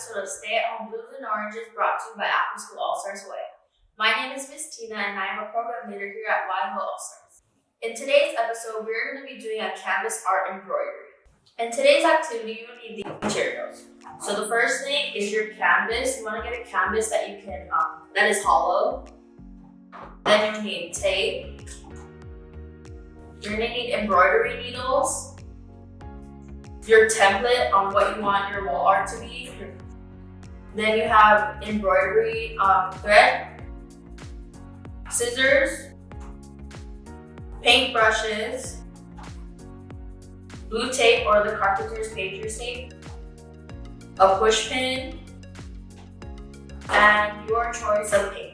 episode of Stay at Home Blues and Oranges brought to you by After School All Stars Way. My name is Miss Tina and I am a program leader here at YMO All Stars. In today's episode, we're going to be doing a canvas art embroidery. In today's activity, you need these materials. So the first thing is your canvas. You want to get a canvas that you can that is hollow. Then you need tape. You're going to need embroidery needles. Your template on what you want your wall art to be. Then you have embroidery thread, scissors, paint brushes, blue tape or the carpenter's painter's tape, a push pin, and your choice of paint.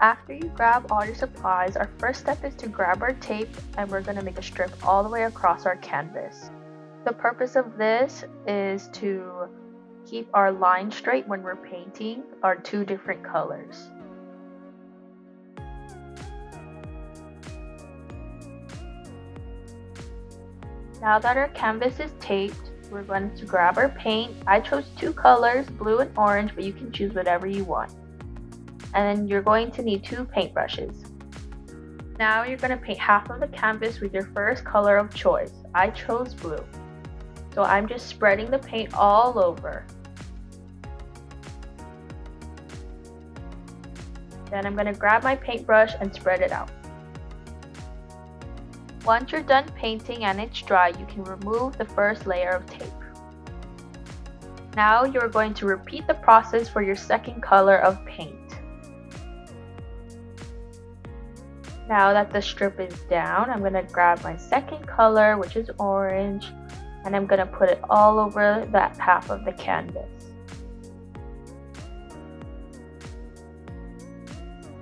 After you grab all your supplies, our first step is to grab our tape and we're going to make a strip all the way across our canvas. The purpose of this is to keep our line straight when we're painting our two different colors. Now that our canvas is taped, we're going to grab our paint. I chose two colors, blue and orange, but you can choose whatever you want. And then you're going to need two paintbrushes. Now you're going to paint half of the canvas with your first color of choice. I chose blue. So I'm just spreading the paint all over. Then I'm going to grab my paintbrush and spread it out. Once you're done painting and it's dry, you can remove the first layer of tape. Now you're going to repeat the process for your second color of paint. Now that the strip is down, I'm going to grab my second color, which is orange, and I'm going to put it all over that half of the canvas.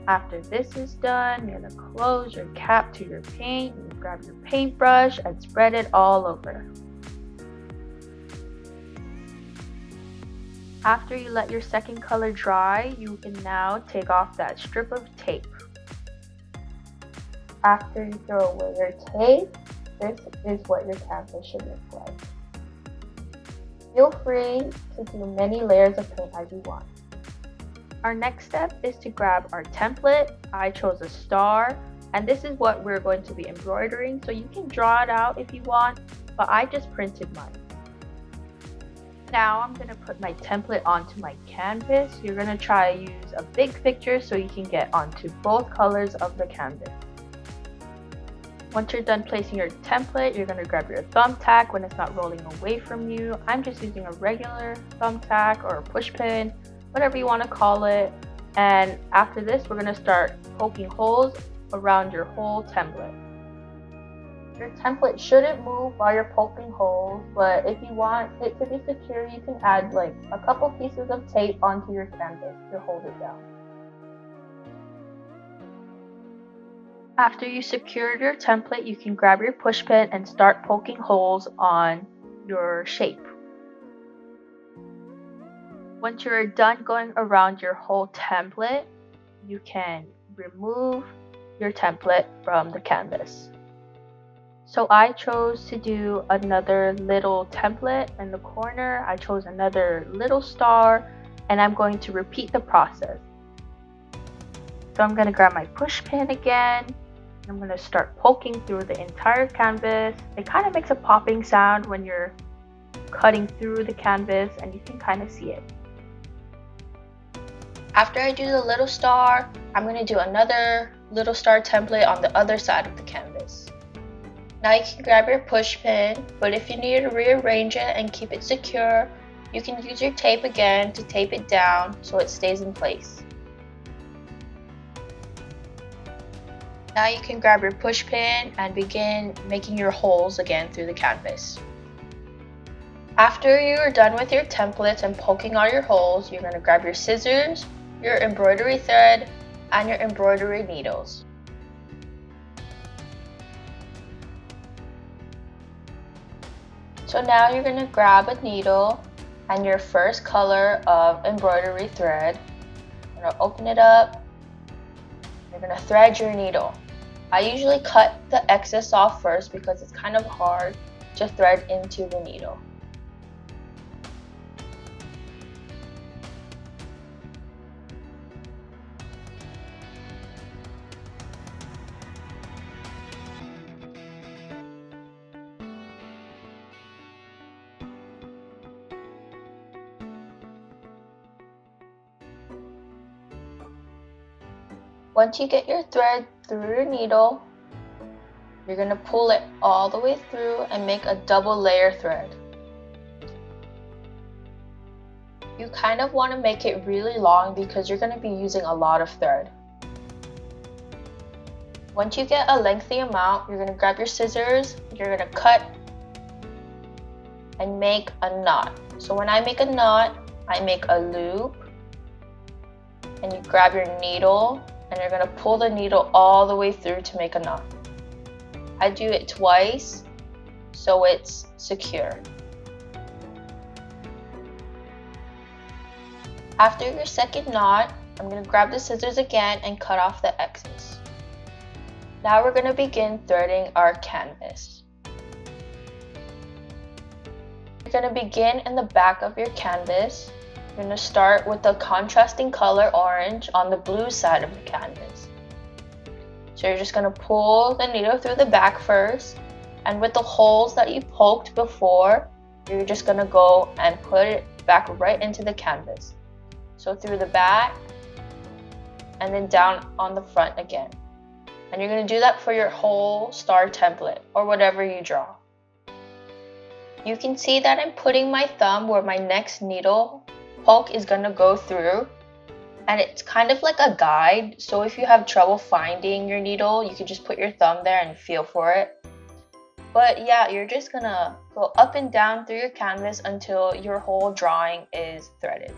After this is done, you're going to close your cap to your paint, you grab your paintbrush and spread it all over. After you let your second color dry, you can now take off that strip of tape. After you throw away your tape, this is what your canvas should look like. Feel free to do many layers of paint as you want. Our next step is to grab our template. I chose a star, and this is what we're going to be embroidering, so you can draw it out if you want, but I just printed mine. Now I'm going to put my template onto my canvas. You're going to try to use a big picture so you can get onto both colors of the canvas. Once you're done placing your template, you're going to grab your thumbtack when it's not rolling away from you. I'm just using a regular thumbtack or a push pin, whatever you want to call it. And after this, we're going to start poking holes around your whole template. Your template shouldn't move while you're poking holes, but if you want it to be secure, you can add like a couple pieces of tape onto your canvas to hold it down. After you secured your template, you can grab your push pin and start poking holes on your shape. Once you're done going around your whole template, you can remove your template from the canvas. So I chose to do another little template in the corner. I chose another little star, and I'm going to repeat the process. So I'm going to grab my push pin again. I'm going to start poking through the entire canvas. It kind of makes a popping sound when you're cutting through the canvas, and you can kind of see it. After I do the little star, I'm going to do another little star template on the other side of the canvas. Now you can grab your push pin, but if you need to rearrange it and keep it secure, you can use your tape again to tape it down so it stays in place. Now you can grab your push pin and begin making your holes again through the canvas. After you are done with your templates and poking all your holes, you're going to grab your scissors, your embroidery thread, and your embroidery needles. So now you're going to grab a needle and your first color of embroidery thread. You're going to open it up. You're going to thread your needle. I usually cut the excess off first because it's kind of hard to thread into the needle. Once you get your thread through your needle, you're going to pull it all the way through and make a double layer thread. You kind of want to make it really long because you're going to be using a lot of thread. Once you get a lengthy amount, you're going to grab your scissors, you're going to cut and make a knot. So when I make a knot, I make a loop, and you grab your needle and you're going to pull the needle all the way through to make a knot. I do it twice so it's secure. After your second knot, I'm going to grab the scissors again and cut off the excess. Now we're going to begin threading our canvas. You're going to begin in the back of your canvas. You're going to start with the contrasting color orange on the blue side of the canvas. So you're just going to pull the needle through the back first, and with the holes that you poked before, you're just going to go and put it back right into the canvas. So through the back and then down on the front again. And you're going to do that for your whole star template or whatever you draw. You can see that I'm putting my thumb where my next needle poke is going to go through, and it's kind of like a guide, so if you have trouble finding your needle, you can just put your thumb there and feel for it. But yeah, you're just gonna go up and down through your canvas until your whole drawing is threaded.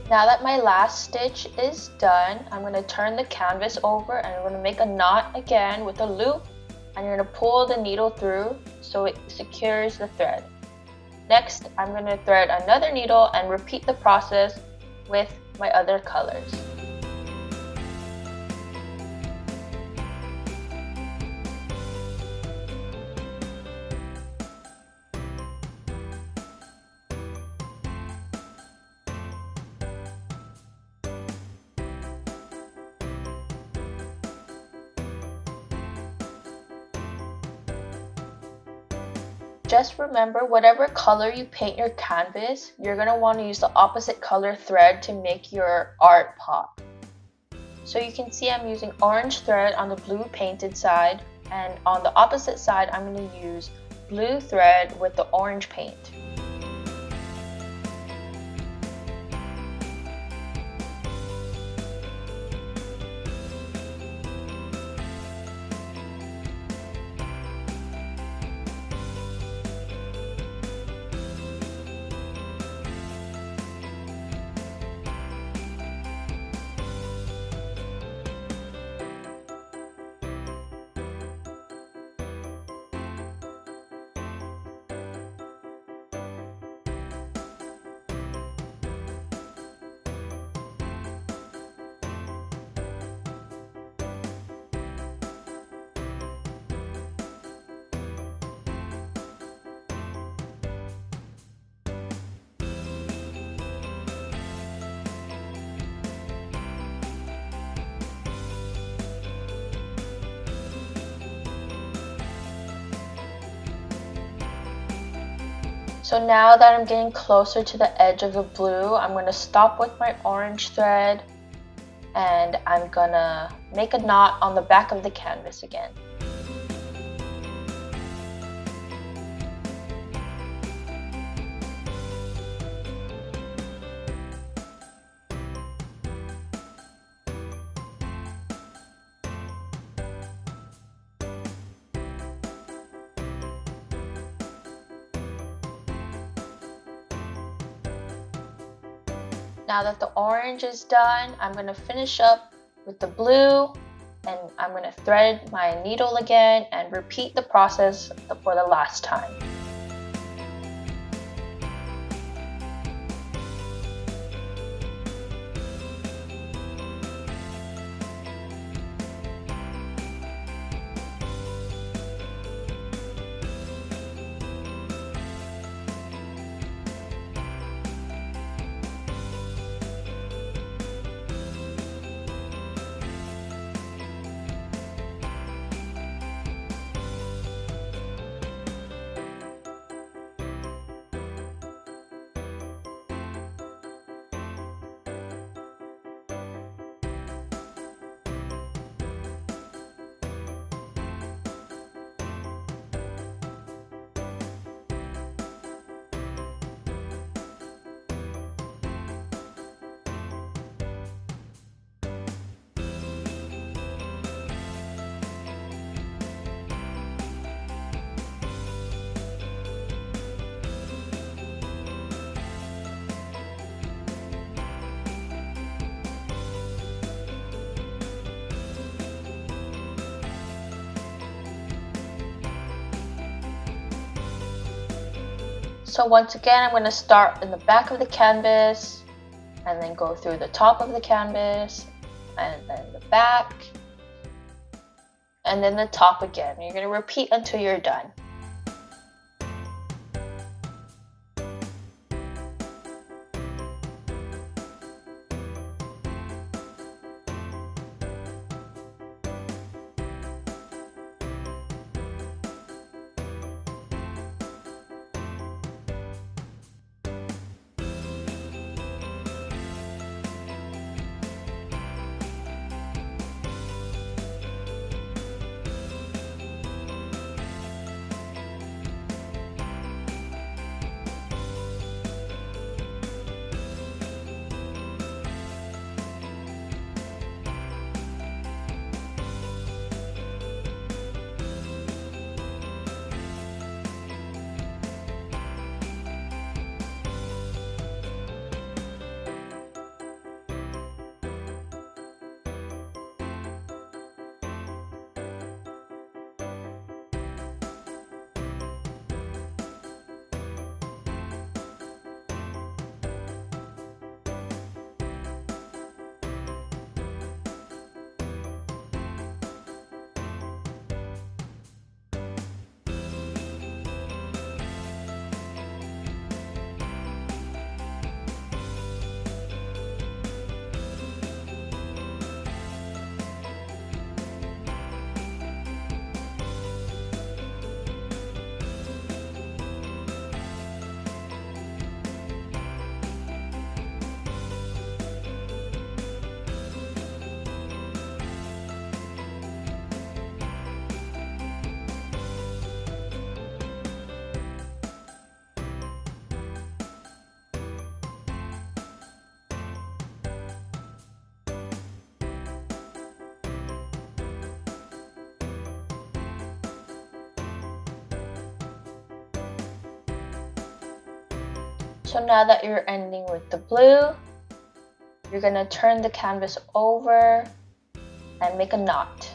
Now that my last stitch is done, I'm going to turn the canvas over and I'm going to make a knot again with a loop, and you're going to pull the needle through so it secures the thread. Next, I'm going to thread another needle and repeat the process with my other colors. Just remember, whatever color you paint your canvas, you're going to want to use the opposite color thread to make your art pop. So you can see I'm using orange thread on the blue painted side, and on the opposite side I'm going to use blue thread with the orange paint. So now that I'm getting closer to the edge of the blue, I'm going to stop with my orange thread and I'm going to make a knot on the back of the canvas again. Now that the orange is done, I'm going to finish up with the blue and I'm going to thread my needle again and repeat the process for the last time. So once again, I'm going to start in the back of the canvas and then go through the top of the canvas and then the back and then the top again. You're going to repeat until you're done. So now that you're ending with the blue, you're going to turn the canvas over and make a knot.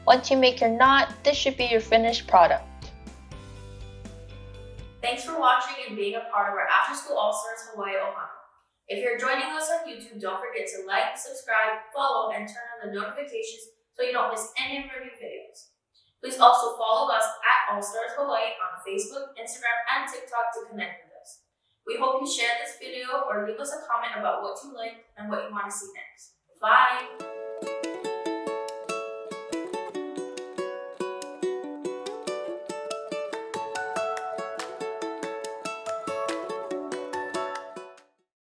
Once you make your knot, this should be your finished product. Thanks for watching and being a part of our After School All-Stars Hawaii Ohana. If you're joining us on YouTube, don't forget to like, subscribe, follow, and turn on the notifications so you don't miss any of our new videos. Please also follow us at All Stars Hawaii on Facebook, Instagram, and TikTok to connect with us. We hope you share this video or leave us a comment about what you liked and what you want to see next. Bye!